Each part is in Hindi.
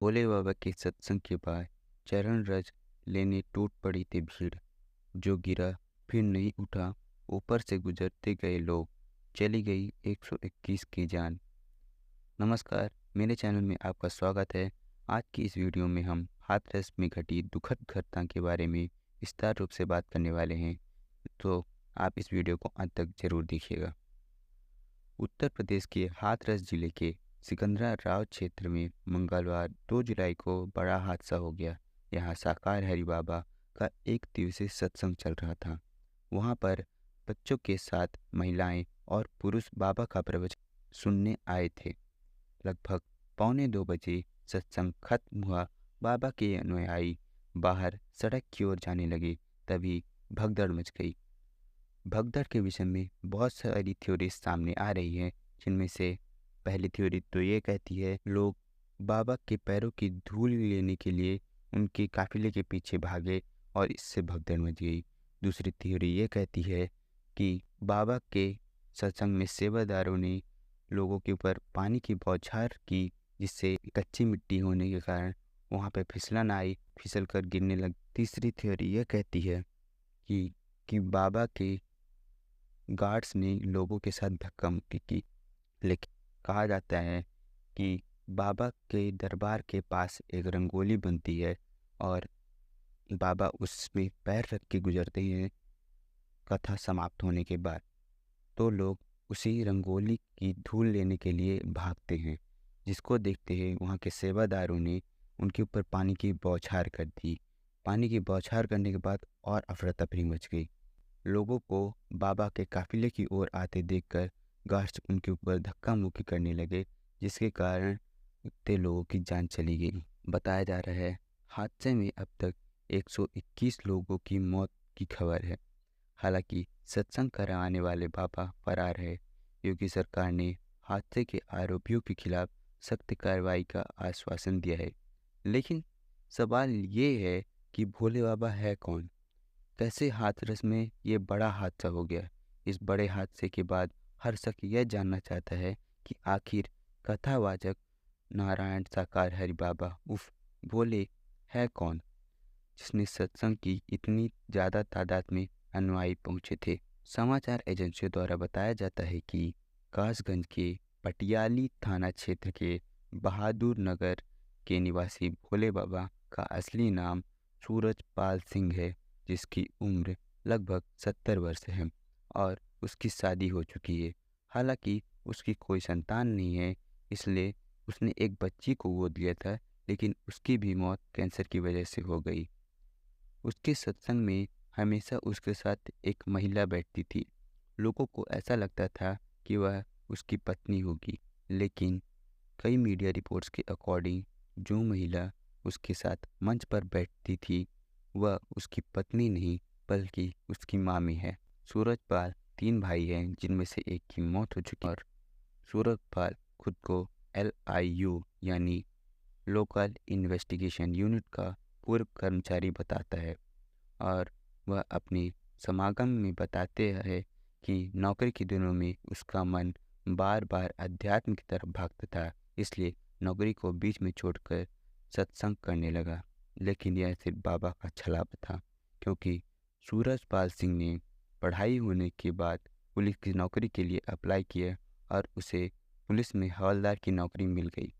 भोले बाबा के सत्संग के बाद चरण रज लेने टूट पड़ी थी भीड़। जो गिरा फिर नहीं उठा, ऊपर से गुजरते गए लोग, चली गई 121 की जान। नमस्कार, मेरे चैनल में आपका स्वागत है। आज की इस वीडियो में हम हाथरस में घटी दुखद घटना के बारे में विस्तार रूप से बात करने वाले हैं, तो आप इस वीडियो को अंत तक जरूर देखिएगा। उत्तर प्रदेश के हाथरस जिले के सिकंदराबाद क्षेत्र में मंगलवार 2 जुलाई को बड़ा हादसा हो गया। यहाँ साकार हरि बाबा का एक दिवसीय सत्संग चल रहा था। वहाँ पर बच्चों के साथ महिलाएं और पुरुष बाबा का प्रवचन सुनने आए थे। लगभग 1:45 सत्संग खत्म हुआ। बाबा के अनुयायी बाहर सड़क की ओर जाने लगे, तभी भगदड़ मच गई। भगदड़ के विषय में बहुत सारी थ्योरीज सामने आ रही है, जिनमें से पहली थ्योरी तो ये कहती है लोग बाबा के पैरों की धूल लेने के लिए उनके काफिले के पीछे भागे और इससे भगदड़ मच गई। दूसरी थ्योरी ये कहती है कि बाबा के सत्संग में सेवादारों ने लोगों के ऊपर पानी की बौछार की, जिससे कच्ची मिट्टी होने के कारण वहाँ पे फिसलन आई, फिसल कर गिरने लगी। तीसरी थ्योरी यह कहती है कि बाबा के गार्ड्स ने लोगों के साथ धक्का मुक्की की। लेकिन कहा जाता है कि बाबा के दरबार के पास एक रंगोली बनती है और बाबा उसमें पैर रख के गुजरते हैं। कथा समाप्त होने के बाद तो लोग उसी रंगोली की धूल लेने के लिए भागते हैं, जिसको देखते हैं वहाँ के सेवादारों ने उनके ऊपर पानी की बौछार कर दी। पानी की बौछार करने के बाद और अफरा तफरी मच गई। लोगों को बाबा के काफिले की ओर आते देखकर गार्ड्स उनके ऊपर धक्का मुक्की करने लगे, जिसके कारण उतने लोगों की जान चली गई। बताया जा रहा है हादसे में अब तक 121 लोगों की मौत की खबर है। हालांकि सत्संग कराने वाले बाबा फरार है। योगी सरकार ने हादसे के आरोपियों के खिलाफ सख्त कार्रवाई का आश्वासन दिया है। लेकिन सवाल ये है कि भोले बाबा है कौन? कैसे हाथरस में ये बड़ा हादसा हो गया? इस बड़े हादसे के बाद हर शख्स यह जानना चाहता है कि आखिर कथावाचक नारायण साकार हरि बाबा उफ भोले है कौन, जिसने सत्संग की इतनी ज़्यादा तादाद में अनुयायी पहुंचे थे। समाचार एजेंसियों द्वारा बताया जाता है कि कासगंज के पटियाली थाना क्षेत्र के बहादुर नगर के निवासी भोले बाबा का असली नाम सूरजपाल सिंह है, जिसकी उम्र लगभग 70 वर्ष है और उसकी शादी हो चुकी है। हालांकि उसकी कोई संतान नहीं है, इसलिए उसने एक बच्ची को गोद लिया था, लेकिन उसकी भी मौत कैंसर की वजह से हो गई। उसके सत्संग में हमेशा उसके साथ एक महिला बैठती थी। लोगों को ऐसा लगता था कि वह उसकी पत्नी होगी, लेकिन कई मीडिया रिपोर्ट्स के अकॉर्डिंग जो महिला उसके साथ मंच पर बैठती थी वह उसकी पत्नी नहीं बल्कि उसकी मामी है। सूरजपाल 3 भाई हैं, जिनमें से एक की मौत हो चुकी है और सूरजपाल खुद को LIU यानी लोकल इन्वेस्टिगेशन यूनिट का पूर्व कर्मचारी बताता है और वह अपने समागम में बताते हैं कि नौकरी के दिनों में उसका मन बार बार अध्यात्म की तरफ भागता था, इसलिए नौकरी को बीच में छोड़कर सत्संग करने लगा। लेकिन यह सिर्फ बाबा का छलावा था, क्योंकि सूरजपाल सिंह ने पढ़ाई होने के बाद पुलिस की नौकरी के लिए अप्लाई किया और उसे पुलिस में हवलदार की नौकरी मिल गई।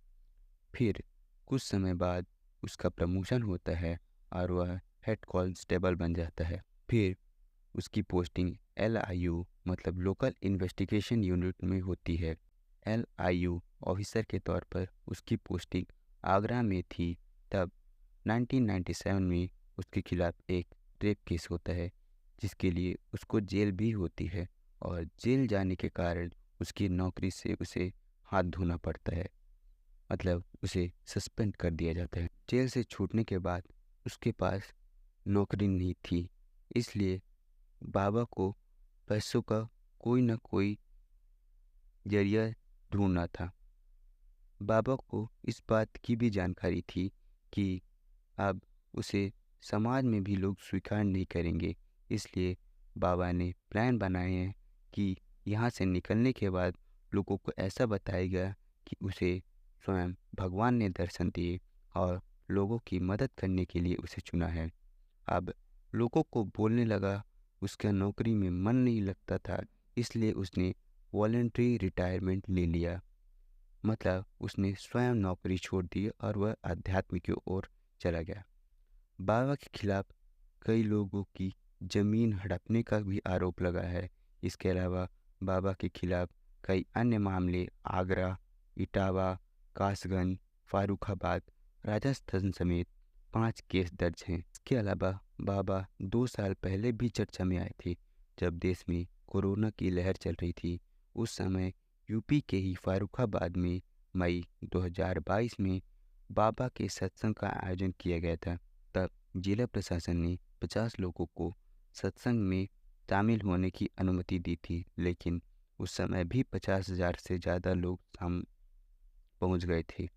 फिर कुछ समय बाद उसका प्रमोशन होता है और वह हेड कांस्टेबल बन जाता है। फिर उसकी पोस्टिंग LIU मतलब लोकल इन्वेस्टिगेशन यूनिट में होती है। LIU ऑफिसर के तौर पर उसकी पोस्टिंग आगरा में थी। तब 1997 में उसके खिलाफ एक रेप केस होता है, जिसके लिए उसको जेल भी होती है और जेल जाने के कारण उसकी नौकरी से उसे हाथ धोना पड़ता है, मतलब उसे सस्पेंड कर दिया जाता है। जेल से छूटने के बाद उसके पास नौकरी नहीं थी, इसलिए बाबा को पैसों का कोई ना कोई जरिया ढूंढना था। बाबा को इस बात की भी जानकारी थी कि अब उसे समाज में भी लोग स्वीकार नहीं करेंगे, इसलिए बाबा ने प्लान बनाए हैं कि यहाँ से निकलने के बाद लोगों को ऐसा बताएगा कि उसे स्वयं भगवान ने दर्शन दिए और लोगों की मदद करने के लिए उसे चुना है। अब लोगों को बोलने लगा, उसका नौकरी में मन नहीं लगता था, इसलिए उसने वॉलंटरी रिटायरमेंट ले लिया। मतलब उसने स्वयं नौकरी छोड़ दी और वह आध्यात्म की ओर चला गया। बाबा के खिलाफ कई लोगों की जमीन हड़पने का भी आरोप लगा है। इसके अलावा बाबा के खिलाफ कई अन्य मामले आगरा, इटावा, कासगंज, फारुखाबाद, राजस्थान समेत 5 केस दर्ज हैं। इसके अलावा बाबा 2 साल पहले भी चर्चा में आए थे, जब देश में कोरोना की लहर चल रही थी। उस समय यूपी के ही फारुखाबाद में मई 2022 में बाबा के सत्संग का आयोजन किया गया था। तब जिला प्रशासन ने 50 लोगों को सत्संग में शामिल होने की अनुमति दी थी, लेकिन उस समय भी 50,000 से ज़्यादा लोग पहुंच गए थे।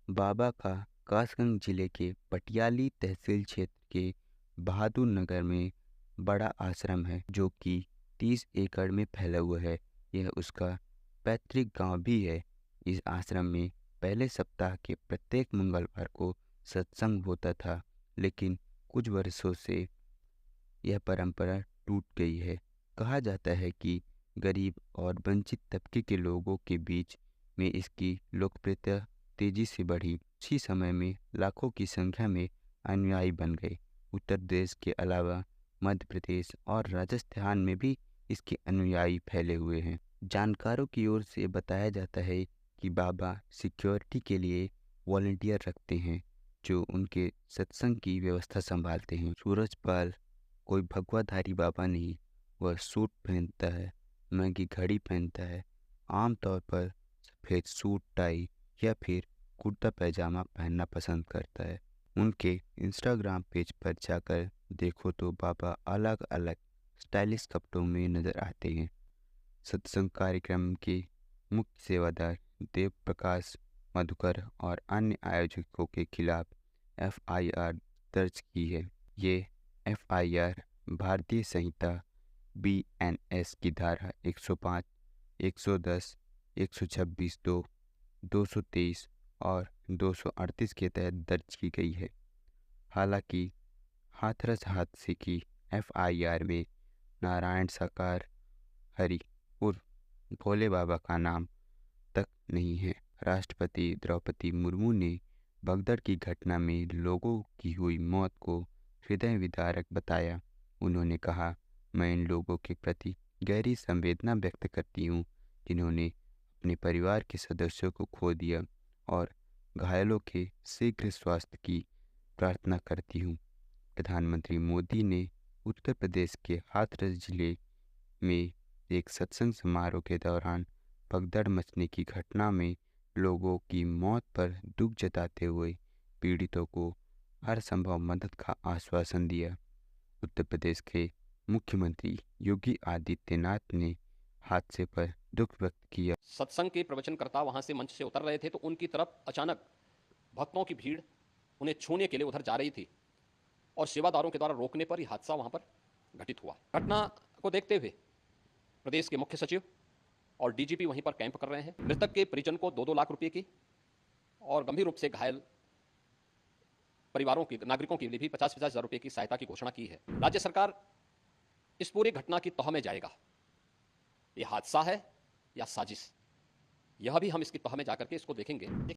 बाबा का कासगंज जिले के पटियाली तहसील क्षेत्र के बहादुर नगर में बड़ा आश्रम है, जो कि 30 एकड़ में फैला हुआ है। यह उसका पैतृक गांव भी है। इस आश्रम में पहले सप्ताह के प्रत्येक मंगलवार को सत्संग होता था, लेकिन कुछ वर्षों से यह परंपरा टूट गई है। कहा जाता है कि गरीब और वंचित तबके के लोगों के बीच में इसकी लोकप्रियता तेजी से बढ़ी। उसी समय में लाखों की संख्या में अनुयायी बन गए। उत्तर प्रदेश के अलावा मध्य प्रदेश और राजस्थान में भी इसके अनुयायी फैले हुए हैं। जानकारों की ओर से बताया जाता है कि बाबा सिक्योरिटी के लिए वॉलंटियर रखते हैं, जो उनके सत्संग की व्यवस्था संभालते हैं। सूरजपाल कोई भगवाधारी बाबा नहीं, वह सूट पहनता है, महंगी घड़ी पहनता है, आमतौर पर सफ़ेद सूट टाई या फिर कुर्ता पैजामा पहनना पसंद करता है। उनके इंस्टाग्राम पेज पर जाकर देखो तो बाबा अलग अलग स्टाइलिश कपड़ों में नजर आते हैं। सत्संग कार्यक्रम के मुख्य सेवादार देव प्रकाश मधुकर और अन्य आयोजकों के खिलाफ एफआईआर दर्ज की है। ये एफआईआर भारतीय संहिता बीएनएस की धारा 105, 110, 126(2), 223 और 238 के तहत दर्ज की गई है। हालांकि हाथरस हादसे की एफआईआर में नारायण साकार हरि उर्फ भोले बाबा का नाम तक नहीं है। राष्ट्रपति द्रौपदी मुर्मू ने भगदड़ की घटना में लोगों की हुई मौत को हृदय विदारक बताया। उन्होंने कहा, मैं इन लोगों के प्रति गहरी संवेदना व्यक्त करती हूँ, जिन्होंने अपने परिवार के सदस्यों को खो दिया, और घायलों के शीघ्र स्वास्थ्य की प्रार्थना करती हूँ। प्रधानमंत्री मोदी ने उत्तर प्रदेश के हाथरस जिले में एक सत्संग समारोह के दौरान भगदड़ मचने की घटना में लोगों की मौत पर दुख जताते हुए पीड़ितों को हर संभव मदद का आश्वासन दिया। उत्तर प्रदेश के मुख्यमंत्री योगी आदित्यनाथ ने हादसे पर दुख व्यक्त किया। सत्संग के प्रवचनकर्ता वहां से मंच से उतर रहे थे तो उनकी तरफ अचानक भक्तों की भीड़ उन्हें छूने के लिए उधर जा रही थी और सेवादारों के द्वारा रोकने पर यह हादसा वहां पर घटित हुआ। घटना को देखते हुए प्रदेश के मुख्य सचिव और डीजीपी वहीं पर कैंप कर रहे हैं। मृतक के परिजन को 2-2 लाख रुपए की और गंभीर रूप से घायल परिवारों की नागरिकों के लिए भी 50-50 हजार रुपए की सहायता की घोषणा की है। राज्य सरकार इस पूरी घटना की तह में जाएगा। यह हादसा है या साजिश, यह भी हम इसकी तह में जाकर के इसको देखेंगे।